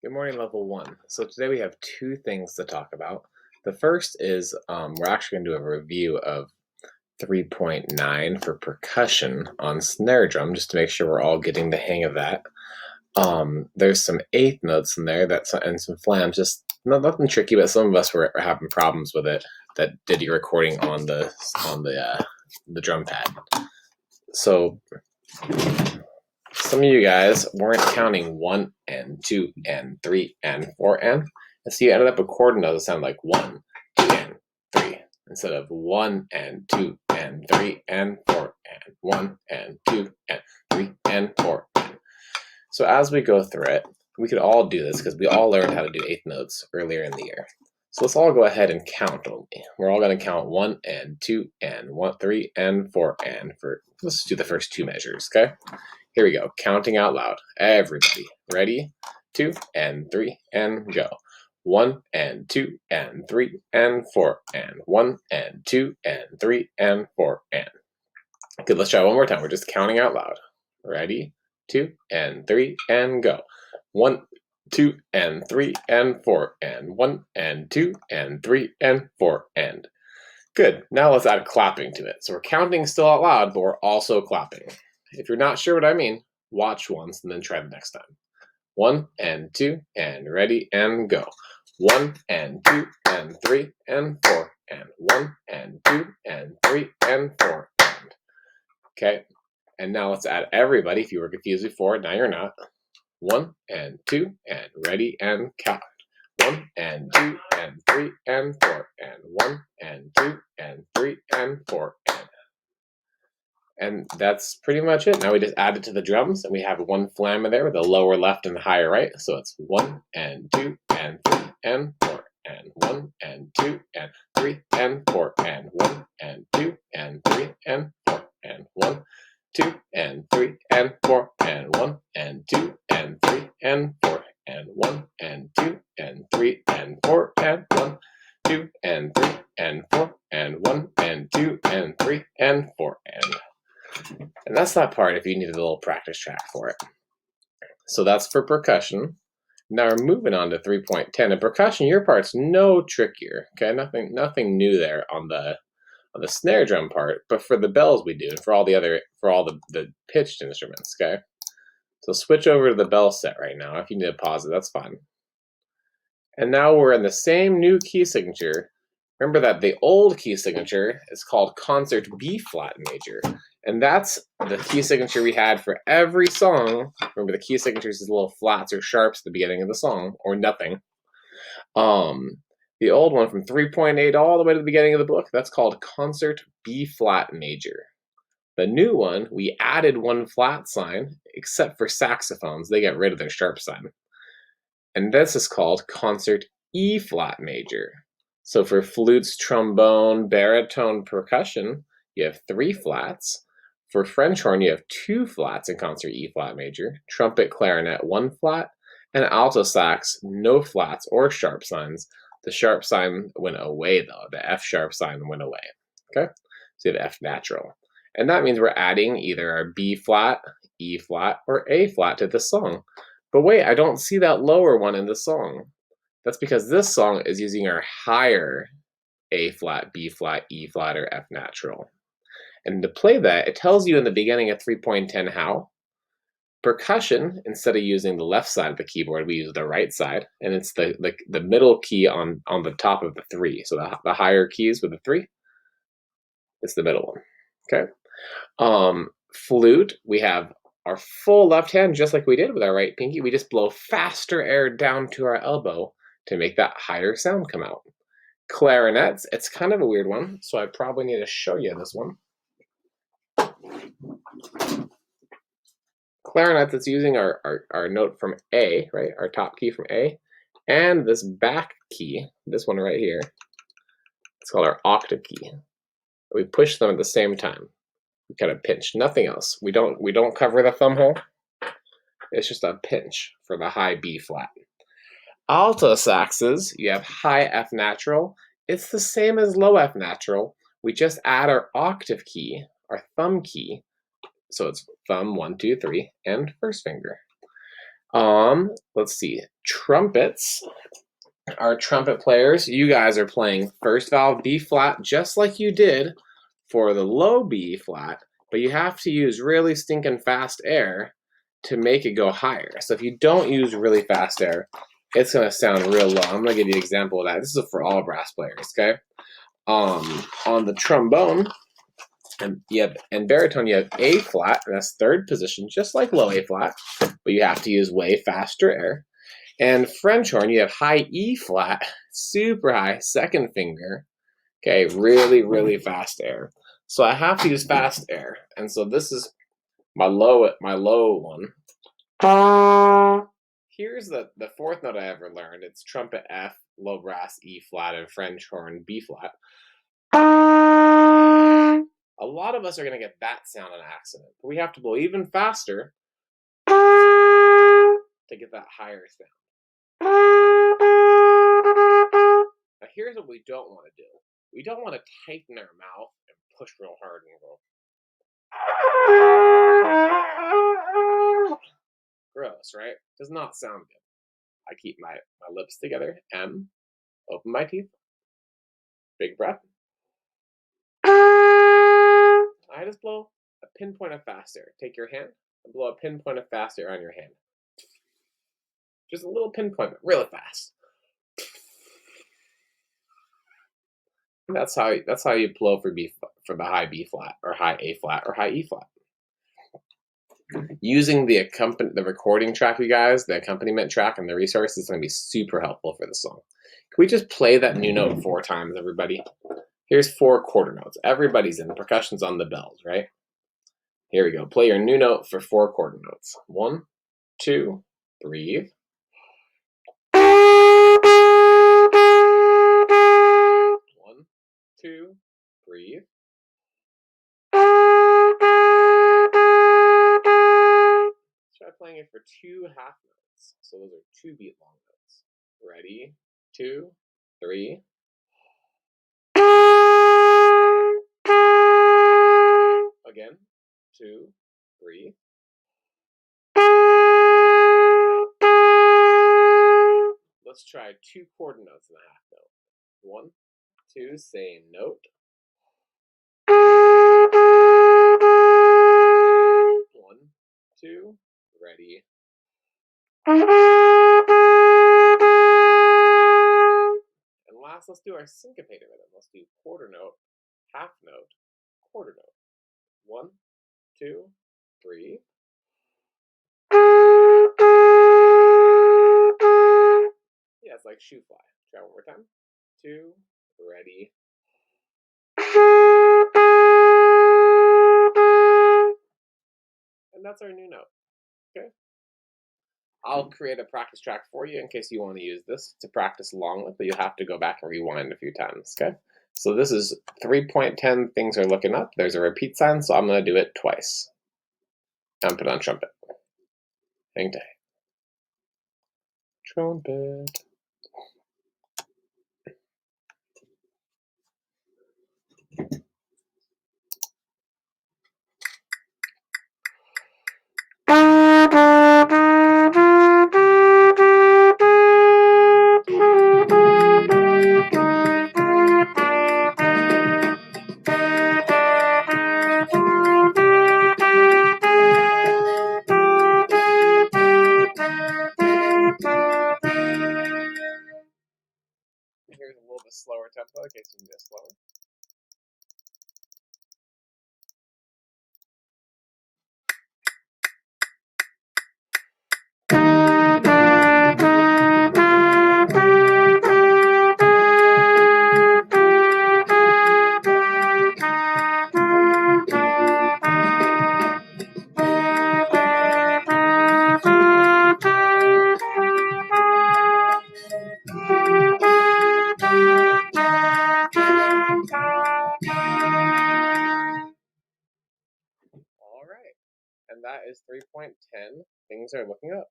Good morning, level one. So today we have two things to talk about. The first is we're actually going to do a review of 3.9 for percussion on snare drum, just to make sure we're all getting the hang of that. There's some eighth notes in there and some flams, just nothing tricky, but some of us were having problems with it that did your recording on the drum pad. So some of you guys weren't counting 1 and 2 and 3 and 4 and so you ended up recording those that sound like 1, 2 and 3 instead of 1 and 2 and 3 and 4 and 1 and 2 and 3 and 4 and. So as we go through it, we could all do this because we all learned how to do eighth notes earlier in the year. So let's all go ahead and count only. We're all going to count 1 and 2 and 1, 3 and 4 and let's do the first two measures, okay? Here we go, counting out loud. Everybody, ready? 2 and 3 and go. 1 and 2 and 3 and 4 and 1 and 2 and 3 and 4 and. Good, let's try one more time. We're just counting out loud. Ready? 2 and 3 and go. 1, 2 and 3 and 4 and 1 and 2 and 3 and 4 and. Good, now let's add clapping to it. So we're counting still out loud, but we're also clapping. If you're not sure what I mean, watch once and then try the next time. 1 and 2 and ready and go. 1 and 2 and 3 and 4 and 1 and 2 and 3 and 4 and. Okay, and now let's add everybody. If you were confused before, now you're not. 1 and 2 and ready and count. 1 and 2 and 3 and 4 and 1 and 2 and 3 and 4 and. And that's pretty much it. Now we just add it to the drums, and we have one flam in there with the lower left and the higher right. So it's 1 and 2 and 3 and 4 and 1 and 2 and 3 and 4 and 1 and 2 and 3 and 4 and 1, 2 and 3 and 4 and 1 and 2 and 3 and 4 and 1 and 2 and 3 and 4 and 1, 2 and 3 and 4 and 1 and 2 and 3 and 4 and. And that's that part if you needed a little practice track for it. So that's for percussion. Now we're moving on to 3.10. And percussion, your part's no trickier. Okay, nothing new there on the snare drum part, but for the bells we do, and for all the pitched instruments, okay? So switch over to the bell set right now. If you need to pause it, that's fine. And now we're in the same new key signature. Remember that the old key signature is called concert B flat major. And that's the key signature we had for every song. Remember, the key signatures is little flats or sharps at the beginning of the song, or nothing. The old one from 3.8 all the way to the beginning of the book, that's called concert B flat major. The new one, we added one flat sign, except for saxophones. They get rid of their sharp sign. And this is called concert E flat major. So for flutes, trombone, baritone, percussion, you have 3 flats. For French horn, you have 2 flats in concert E flat major, trumpet, clarinet, 1 flat, and alto sax, no flats or sharp signs. The sharp sign went away though, the F sharp sign went away, okay? So you have F natural. And that means we're adding either our B flat, E flat, or A flat to this song. But wait, I don't see that lower one in the song. That's because this song is using our higher A flat, B flat, E flat, or F natural. And to play that, it tells you in the beginning of 3.10 how. Percussion, instead of using the left side of the keyboard, we use the right side, and it's the middle key on the top of the 3. So the higher keys with the 3, it's the middle one, okay? Flute, we have our full left hand, just like we did with our right pinky. We just blow faster air down to our elbow to make that higher sound come out. Clarinets, it's kind of a weird one, so I probably need to show you this one. Clarinets, it's using our note from A, right? Our top key from A, and this back key, this one right here, it's called our octave key. We push them at the same time. We kind of pinch, nothing else. We don't cover the thumb hole. It's just a pinch for the high B flat. Alto saxes, you have high F natural. It's the same as low F natural. We just add our octave key, our thumb key. So it's thumb, 1, 2, 3, and first finger. Let's see. Trumpets. Our trumpet players, you guys are playing first valve B flat just like you did for the low B flat, but you have to use really stinking fast air to make it go higher. So if you don't use really fast air, it's going to sound real low. I'm going to give you an example of that. This is for all brass players, okay? On the trombone, and baritone, you have A flat, and that's third position, just like low A flat, but you have to use way faster air. And French horn, you have high E flat, super high, second finger. Okay, really, really fast air. So I have to use fast air. And so this is my low one. Here's the fourth note I ever learned. It's trumpet F, low brass E flat, and French horn B flat. A lot of us are going to get that sound on accident. But we have to blow even faster to get that higher sound. Now here's what we don't want to do. We don't want to tighten our mouth and push real hard and go. Gross, right? Does not sound good. I keep my lips together. M. Open my teeth. Big breath. I just blow a pinpoint of fast air. Take your hand and blow a pinpoint of fast air on your hand. Just a little pinpoint, but really fast. That's how you blow for the high B flat or high A flat or high E flat. Using the recording track, you guys, the accompaniment track and the resource is going to be super helpful for the song. Can we just play that new note 4 times, everybody? Here's 4 quarter notes. Everybody's in. Percussion's on the bells, right? Here we go. Play your new note for 4 quarter notes. 1, 2, breathe. 1, 2, breathe. Try playing it for 2 half notes. So those are 2 beat long notes. Ready? 2, 3. Again. 2, 3. Let's try 2 quarter notes and a half note. 1, 2, same note. 1, 2, ready. And last, let's do our syncopated rhythm. Let's do quarter note, half note, quarter note. 1, 2, 3. Yeah, it's like shoe fly. Try one more time. 2, ready. And that's our new note. Okay. I'll create a practice track for you in case you want to use this to practice along with, but you'll have to go back and rewind a few times, okay? So this is 3.10, things are looking up. There's a repeat sign, so I'm going to do it twice. And put on trumpet. Hang tight. Trumpet. Here's a little bit slower tempo in case you need it slower. All right. And that is 3.10, things are looking up.